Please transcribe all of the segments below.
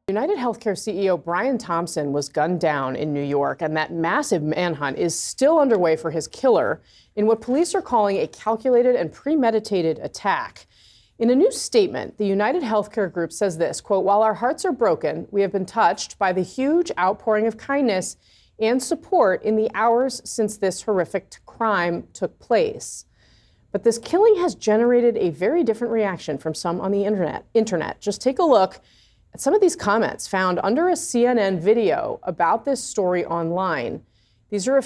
United Healthcare CEO Brian Thompson was gunned down in New York, and that massive manhunt is still underway for his killer in what police are calling a calculated and premeditated attack. In a new statement, the United Healthcare Group says this, quote, "While our hearts are broken, we have been touched by the huge outpouring of kindness and support in the hours since this horrific crime took place. But this killing has generated a very different reaction from some on the internet. Just take a look at some of these comments found under a CNN video about this story online. These are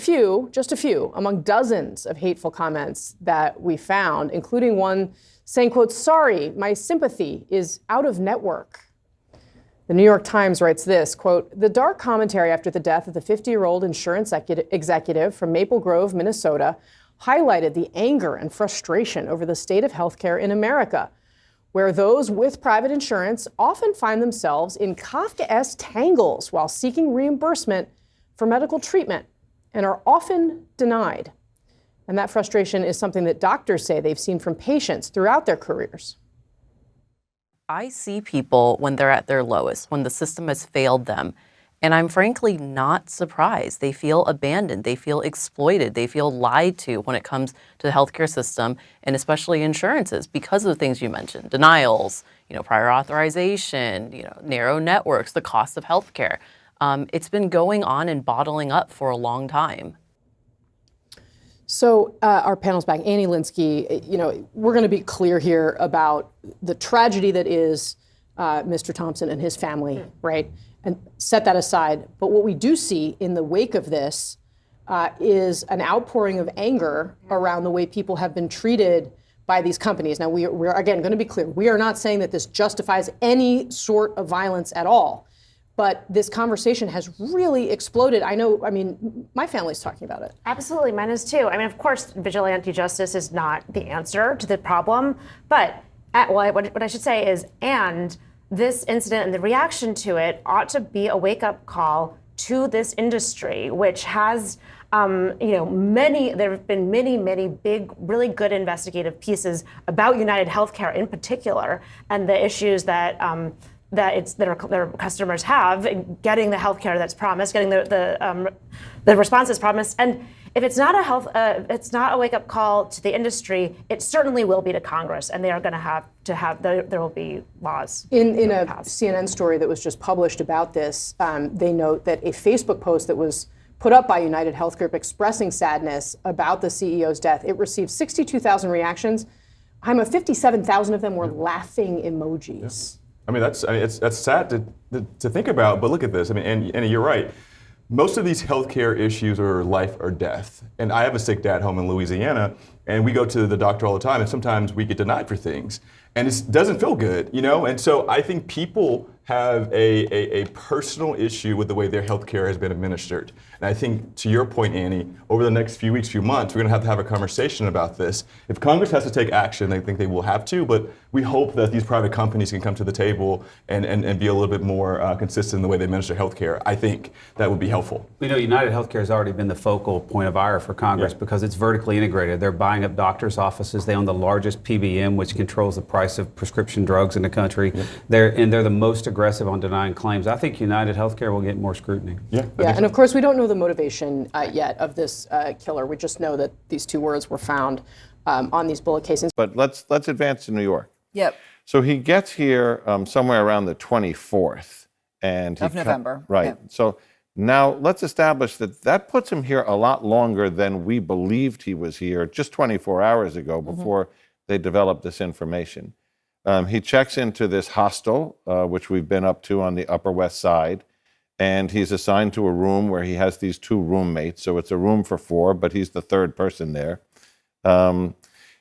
just a few, among dozens of hateful comments that we found, including one saying, quote, "Sorry, my sympathy is out of network." The New York Times writes this, quote, "The dark commentary after the death of the 50-year-old insurance executive from Maple Grove, Minnesota, highlighted the anger and frustration over the state of healthcare in America, where those with private insurance often find themselves in Kafkaesque tangles while seeking reimbursement for medical treatment and are often denied." And that frustration is something that doctors say they've seen from patients throughout their careers. I see people when they're at their lowest, when the system has failed them, and I'm frankly not surprised. They feel abandoned, they feel exploited, they feel lied to when it comes to the healthcare system, and especially insurances, because of the things you mentioned, denials, prior authorization, narrow networks, the cost of healthcare. It's been going on and bottling up for a long time. So our panel's back. Annie Linsky, we're going to be clear here about the tragedy that is Mr. Thompson and his family, right? And set that aside. But what we do see in the wake of this is an outpouring of anger around the way people have been treated by these companies. Now, we're again going to be clear. We are not saying that this justifies any sort of violence at all. But this conversation has really exploded. My family's talking about it. Absolutely, mine is too. Of course, vigilante justice is not the answer to the problem. But what I should say is, and this incident and the reaction to it ought to be a wake-up call to this industry, which has, there have been many big, really good investigative pieces about United Healthcare in particular, and the issues that their customers have in getting the healthcare that's promised, getting the responses promised. And if it's not a wake-up call to the industry, it certainly will be to Congress, and they are going to have there will be laws. In a CNN story that was just published about this, they note that a Facebook post that was put up by United Health Group expressing sadness about the CEO's death, it received 62,000 reactions. 57,000 of them were laughing emojis. Yeah. That's sad to think about, but look at this. And you're right. Most of these healthcare issues are life or death. And I have a sick dad home in Louisiana, and we go to the doctor all the time, and sometimes we get denied for things. And it doesn't feel good, And so I think people have a personal issue with the way their healthcare has been administered. And I think, to your point, Annie, over the next few weeks, few months, we're going to have a conversation about this. If Congress has to take action, I think they will have to, but we hope that these private companies can come to the table and be a little bit more consistent in the way they administer healthcare. I think that would be helpful. United Healthcare has already been the focal point of ire for Congress because it's vertically integrated. They're buying up doctors' offices. They own the largest PBM, which controls the price of prescription drugs in the country. They're the most aggressive on denying claims. I think United Healthcare will get more scrutiny. And of course, we don't know the motivation yet of this killer. We just know that these two words were found on these bullet casings. But let's advance to New York. Yep. So he gets here somewhere around the 24th. Of November. Right. Yep. So now let's establish that puts him here a lot longer than we believed he was here just 24 hours ago before they developed this information. He checks into this hostel, which we've been up to on the Upper West Side, and he's assigned to a room where he has these two roommates. So it's a room for four, but he's the third person there.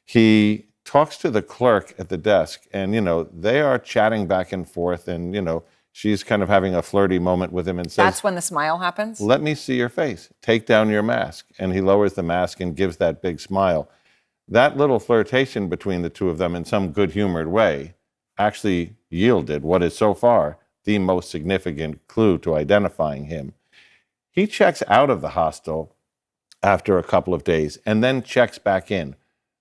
He talks to the clerk at the desk, and, they are chatting back and forth, and, she's kind of having a flirty moment with him and says, "That's when the smile happens? Let me see your face. Take down your mask." And he lowers the mask and gives that big smile. That little flirtation between the two of them in some good-humored way actually yielded what is so far the most significant clue to identifying him. He checks out of the hostel after a couple of days and then checks back in.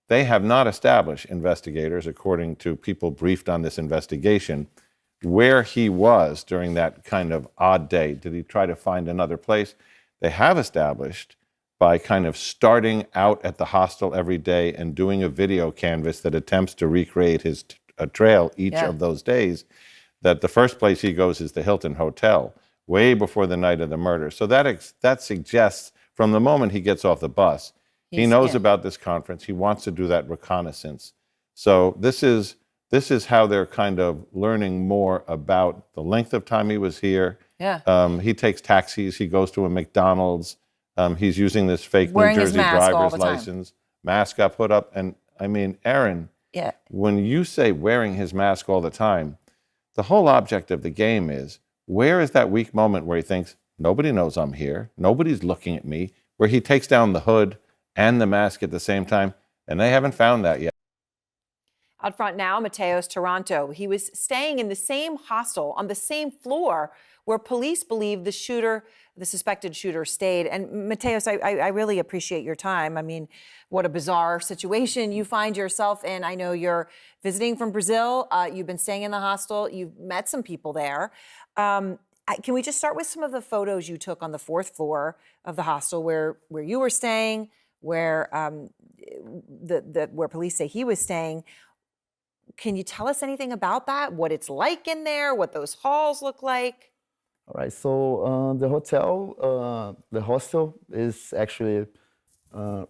They have not established, investigators, according to people briefed on this investigation, where he was during that kind of odd day. Did he try to find another place? They have established by kind of starting out at the hostel every day and doing a video canvas that attempts to recreate his trail each of those days, that the first place he goes is the Hilton Hotel, way before the night of the murder. So that suggests from the moment he gets off the bus, he knows about this conference. He wants to do that reconnaissance. So this is how they're kind of learning more about the length of time he was here. Yeah. He takes taxis. He goes to a McDonald's. He's using this fake Wearing New his Jersey mask all driver's the time. license. Mask got put up. And I mean, Aaron, Yeah. when you say wearing his mask all the time, the whole object of the game is, where is that weak moment where he thinks, nobody knows I'm here, nobody's looking at me, where he takes down the hood and the mask at the same time, and they haven't found that yet. Out front now, Mateos Toronto. He was staying in the same hostel on the same floor where police believe the suspected shooter stayed. And Mateos, I really appreciate your time. I mean, what a bizarre situation you find yourself in. I know you're visiting from Brazil. You've been staying in the hostel. You've met some people there. Can we just start with some of the photos you took on the 4th floor of the hostel where you were staying, where where police say he was staying? Can you tell us anything about that? What it's like in there? What those halls look like? All right. So the hostel is actually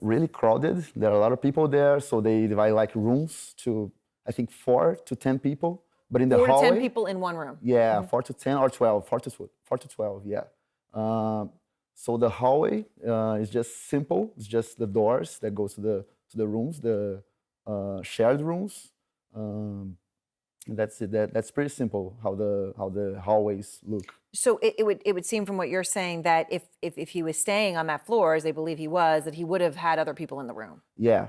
really crowded. There are a lot of people there, so they divide like rooms to, I think, 4 to 10 people. But in the 4 hallway, to 10 people in one room. yeah, 4 to 10 or 12, 4 to 12, yeah. So the hallway is just simple. It's just the doors that go to the rooms, the shared rooms. That's it. That's pretty simple how the hallways look. So it would seem from what you're saying that if he was staying on that floor, as they believe he was, that he would have had other people in the room. Yeah,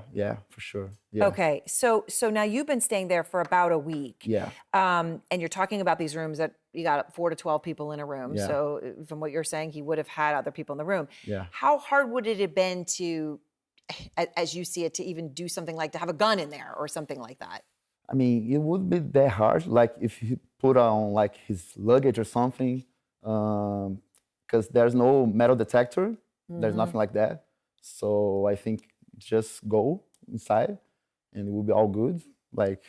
for sure. Yeah. Okay, so now you've been staying there for about a week. Yeah. And you're talking about these rooms that you got 4 to 12 people in a room. Yeah. So from what you're saying, he would have had other people in the room. Yeah. How hard would it have been to, as you see it, to even do something like to have a gun in there or something like that? I mean, it would be that hard, like if he put on like his luggage or something, because there's no metal detector. There's nothing like that. So I think just go inside and it will be all good. Like,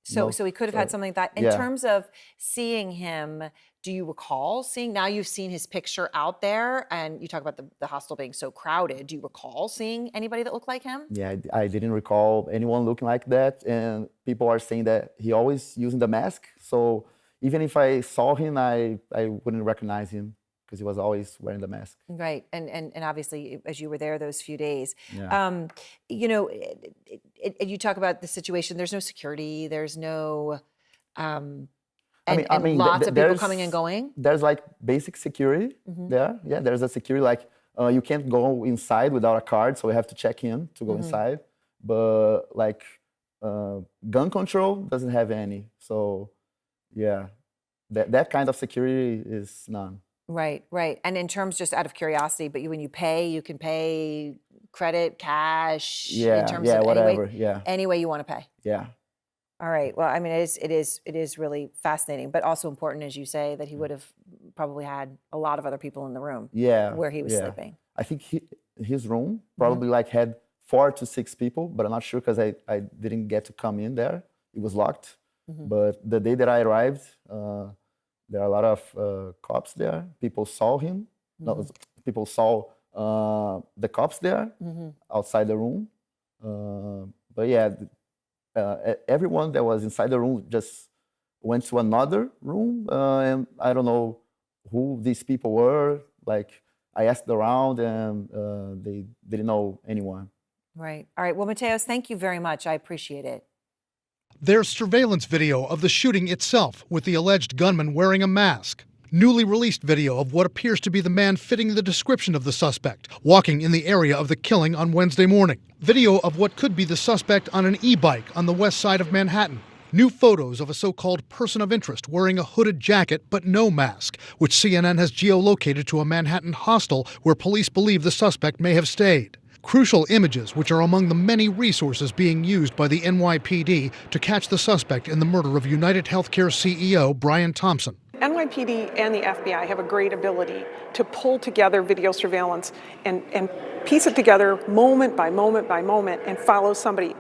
So he could have had something like that. In terms of seeing him, do you recall seeing, now you've seen his picture out there and you talk about the hostel being so crowded, do you recall seeing anybody that looked like him? Yeah, I didn't recall anyone looking like that. And people are saying that he always using the mask. So even if I saw him, I wouldn't recognize him because he was always wearing the mask. Right, and obviously, as you were there those few days, Yeah. you know, you talk about the situation. There's no security. There's no, and lots of people coming and going. There's like basic security there. Yeah, there's a security like you can't go inside without a card, so we have to check in to go inside. But like gun control doesn't have any. So yeah, that kind of security is none. Right. And in terms, just out of curiosity, but when you pay, you can pay credit, cash. Yeah, in terms of whatever. Any way you want to pay. Yeah. All right. Well, I mean, it is really fascinating, but also important, as you say, that he would have probably had a lot of other people in the room. Yeah. Where he was sleeping. I think his room probably like had 4 to 6 people, but I'm not sure because I didn't get to come in there. It was locked. But the day that I arrived, there are a lot of cops there. People saw him. No, people saw the cops there outside the room. But yeah, everyone that was inside the room just went to another room. And I don't know who these people were. Like, I asked around and they didn't know anyone. Right. All right. Well, Mateos, thank you very much. I appreciate it. There's surveillance video of the shooting itself with the alleged gunman wearing a mask. Newly released video of what appears to be the man fitting the description of the suspect, walking in the area of the killing on Wednesday morning. Video of what could be the suspect on an e-bike on the west side of Manhattan. New photos of a so-called person of interest wearing a hooded jacket but no mask, which CNN has geolocated to a Manhattan hostel where police believe the suspect may have stayed. Crucial images, which are among the many resources being used by the NYPD to catch the suspect in the murder of United Healthcare CEO Brian Thompson. NYPD and the FBI have a great ability to pull together video surveillance and piece it together moment by moment by moment and follow somebody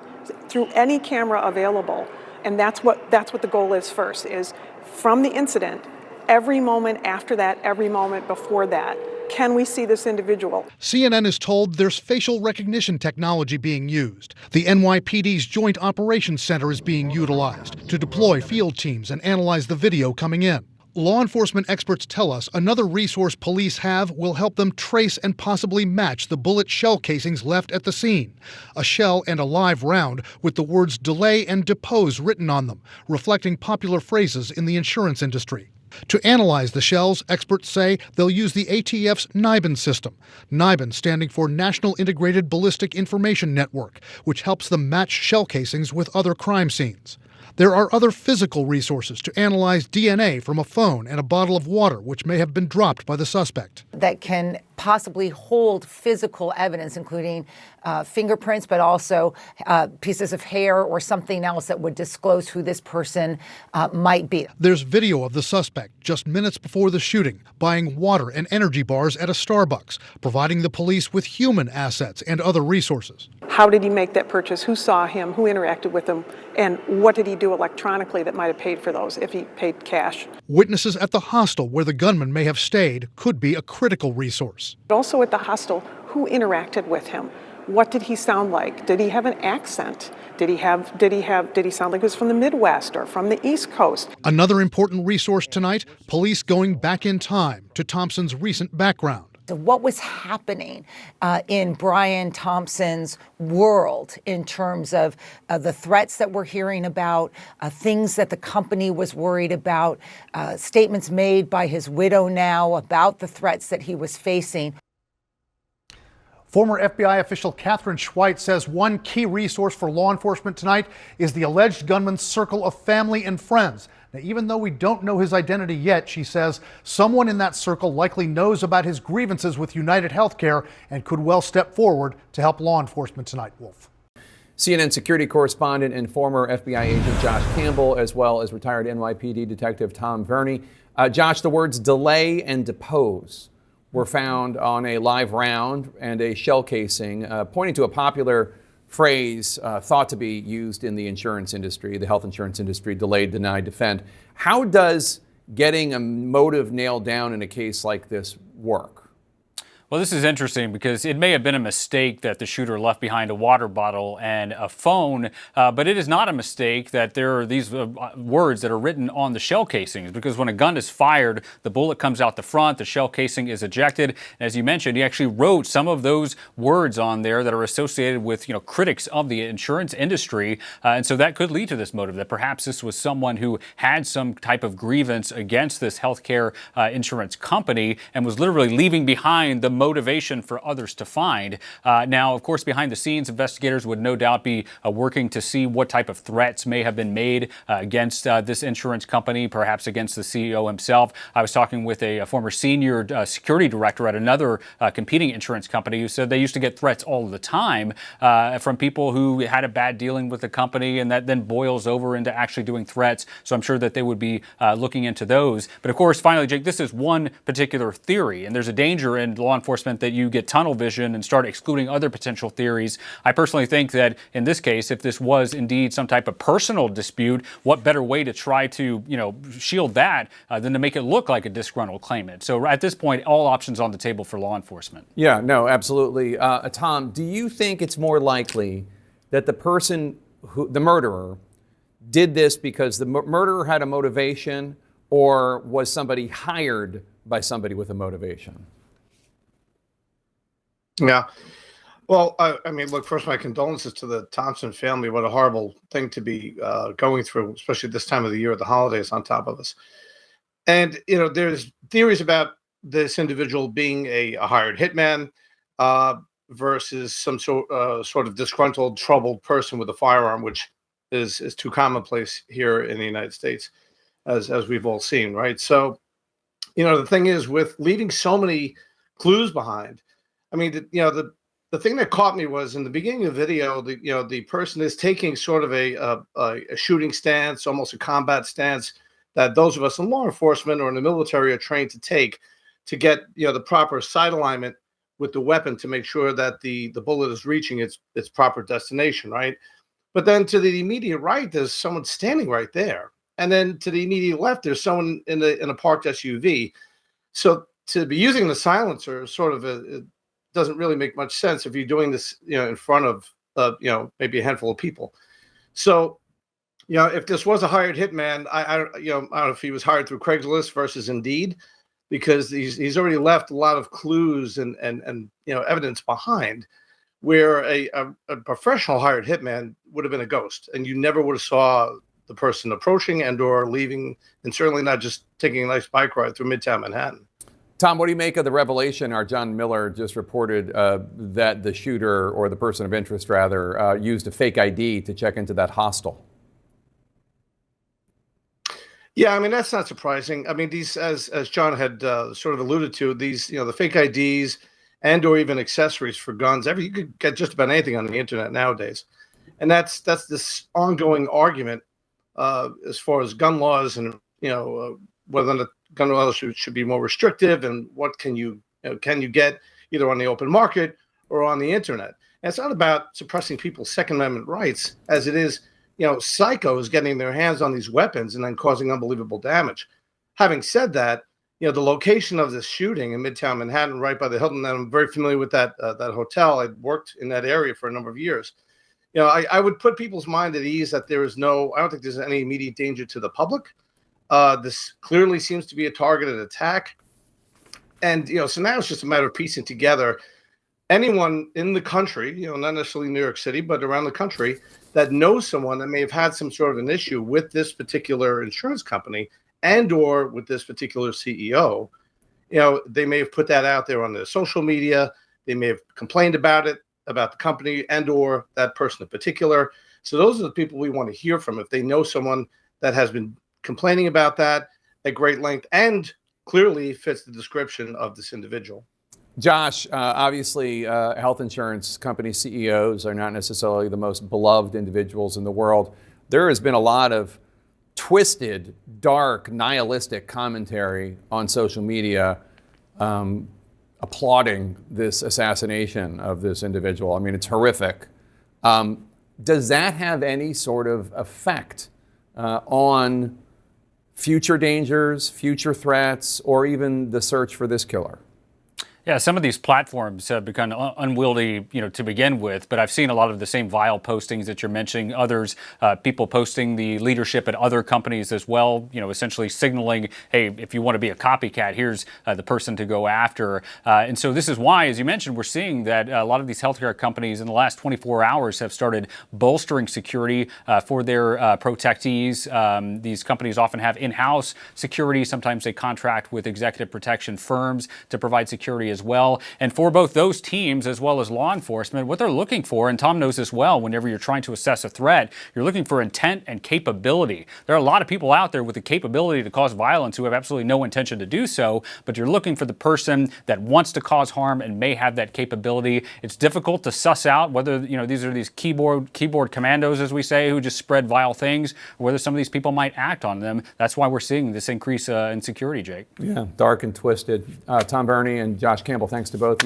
through any camera available. And that's what the goal is first, is from the incident, every moment after that, every moment before that, can we see this individual? CNN is told there's facial recognition technology being used. The NYPD's Joint Operations Center is being utilized to deploy field teams and analyze the video coming in. Law enforcement experts tell us another resource police have will help them trace and possibly match the bullet shell casings left at the scene. A shell and a live round with the words delay and depose written on them, reflecting popular phrases in the insurance industry. To analyze the shells, experts say they'll use the ATF's NIBIN system, NIBIN standing for National Integrated Ballistic Information Network, which helps them match shell casings with other crime scenes. There are other physical resources to analyze DNA from a phone and a bottle of water which may have been dropped by the suspect. That can possibly hold physical evidence, including fingerprints, but also pieces of hair or something else that would disclose who this person might be. There's video of the suspect just minutes before the shooting buying water and energy bars at a Starbucks, providing the police with human assets and other resources. How did he make that purchase? Who saw him? Who interacted with him? And what did he do electronically that might have paid for those if he paid cash? Witnesses at the hostel where the gunman may have stayed could be a critical resource. Also at the hostel, who interacted with him? What did he sound like? Did he have an accent? Did he sound like he was from the Midwest or from the East Coast? Another important resource tonight, police going back in time to Thompson's recent background. What was happening in Brian Thompson's world in terms of the threats that we're hearing about, things that the company was worried about, statements made by his widow now about the threats that he was facing. Former FBI official Catherine Schweitz says one key resource for law enforcement tonight is the alleged gunman's circle of family and friends. Now, even though we don't know his identity yet, she says someone in that circle likely knows about his grievances with United Healthcare and could well step forward to help law enforcement tonight. Wolf. CNN security correspondent and former FBI agent Josh Campbell, as well as retired NYPD detective Tom Verney. Josh, the words delay and depose were found on a live round and a shell casing, pointing to a popular phrase thought to be used in the insurance industry, the health insurance industry, delay, deny, defend. How does getting a motive nailed down in a case like this work? Well, this is interesting because it may have been a mistake that the shooter left behind a water bottle and a phone, but it is not a mistake that there are these words that are written on the shell casings, because when a gun is fired, the bullet comes out the front, the shell casing is ejected. And as you mentioned, he actually wrote some of those words on there that are associated with, critics of the insurance industry. And so that could lead to this motive, that perhaps this was someone who had some type of grievance against this healthcare insurance company and was literally leaving behind the motivation for others to find. Now, of course, behind the scenes, investigators would no doubt be working to see what type of threats may have been made against this insurance company, perhaps against the CEO himself. I was talking with a former senior security director at another competing insurance company who said they used to get threats all the time from people who had a bad dealing with the company, and that then boils over into actually doing threats. So I'm sure that they would be looking into those. But of course, finally, Jake, this is one particular theory, and there's a danger in law enforcement that you get tunnel vision and start excluding other potential theories. I personally think that in this case, if this was indeed some type of personal dispute, what better way to try to, shield that than to make it look like a disgruntled claimant? So at this point, all options on the table for law enforcement. Yeah, no, absolutely. Tom, do you think it's more likely that the person, the murderer, did this because the murderer had a motivation, or was somebody hired by somebody with a motivation? Yeah. Well, I mean, look, first, my condolences to the Thompson family. What a horrible thing to be going through, especially this time of the year, the holidays on top of us. And, there's theories about this individual being a hired hitman versus some sort of disgruntled, troubled person with a firearm, which is too commonplace here in the United States, as we've all seen, right? So, the thing is, with leaving so many clues behind, I mean, the the thing that caught me was in the beginning of the video, the person is taking sort of a shooting stance, almost a combat stance that those of us in law enforcement or in the military are trained to take to get the proper sight alignment with the weapon to make sure that the bullet is reaching its proper destination, right? But then to the immediate right, there's someone standing right there, and then to the immediate left, there's someone in a parked SUV. So to be using the silencer sort of it doesn't really make much sense if you're doing this, in front of maybe a handful of people. So, if this was a hired hitman, I don't know if he was hired through Craigslist versus Indeed, because he's already left a lot of clues and evidence behind, where a professional hired hitman would have been a ghost, and you never would have saw the person approaching and or leaving, and certainly not just taking a nice bike ride through Midtown Manhattan. Tom, what do you make of the revelation? Our John Miller just reported that the shooter, or the person of interest rather, used a fake ID to check into that hostel. Yeah, I mean, that's not surprising. I mean, these, as John had sort of alluded to, these, the fake IDs and or even accessories for guns. You could get just about anything on the internet nowadays. And that's this ongoing argument as far as gun laws and, whether the gun laws should be more restrictive, and what can you get either on the open market or on the internet. And it's not about suppressing people's Second Amendment rights as it is, psychos getting their hands on these weapons and then causing unbelievable damage. Having said that, the location of this shooting in Midtown Manhattan, right by the Hilton, and I'm very familiar with that hotel. I'd worked in that area for a number of years. I would put people's mind at ease that I don't think there's any immediate danger to the public. This clearly seems to be a targeted attack. And, so now it's just a matter of piecing together anyone in the country, not necessarily New York City, but around the country, that knows someone that may have had some sort of an issue with this particular insurance company and or with this particular CEO. They may have put that out there on their social media. They may have complained about it, about the company and or that person in particular. So those are the people we want to hear from. If they know someone that has been complaining about that at great length and clearly fits the description of this individual. Josh, obviously, health insurance company CEOs are not necessarily the most beloved individuals in the world. There has been a lot of twisted, dark, nihilistic commentary on social media applauding this assassination of this individual. I mean, it's horrific. Does that have any sort of effect on future dangers, future threats, or even the search for this killer? Yeah, some of these platforms have become unwieldy, to begin with, but I've seen a lot of the same vile postings that you're mentioning. Others, people posting the leadership at other companies as well, essentially signaling, hey, if you want to be a copycat, here's the person to go after. And so this is why, as you mentioned, we're seeing that a lot of these healthcare companies in the last 24 hours have started bolstering security for their protectees. These companies often have in-house security. Sometimes they contract with executive protection firms to provide security as well. And for both those teams as well as law enforcement, what they're looking for, and Tom knows this well, whenever you're trying to assess a threat, you're looking for intent and capability. There are a lot of people out there with the capability to cause violence who have absolutely no intention to do so, but you're looking for the person that wants to cause harm and may have that capability. It's difficult to suss out whether, these are these keyboard commandos, as we say, who just spread vile things, or whether some of these people might act on them. That's why we're seeing this increase in security, Jake. Yeah, dark and twisted. Tom Burney and Josh Campbell, thanks to both.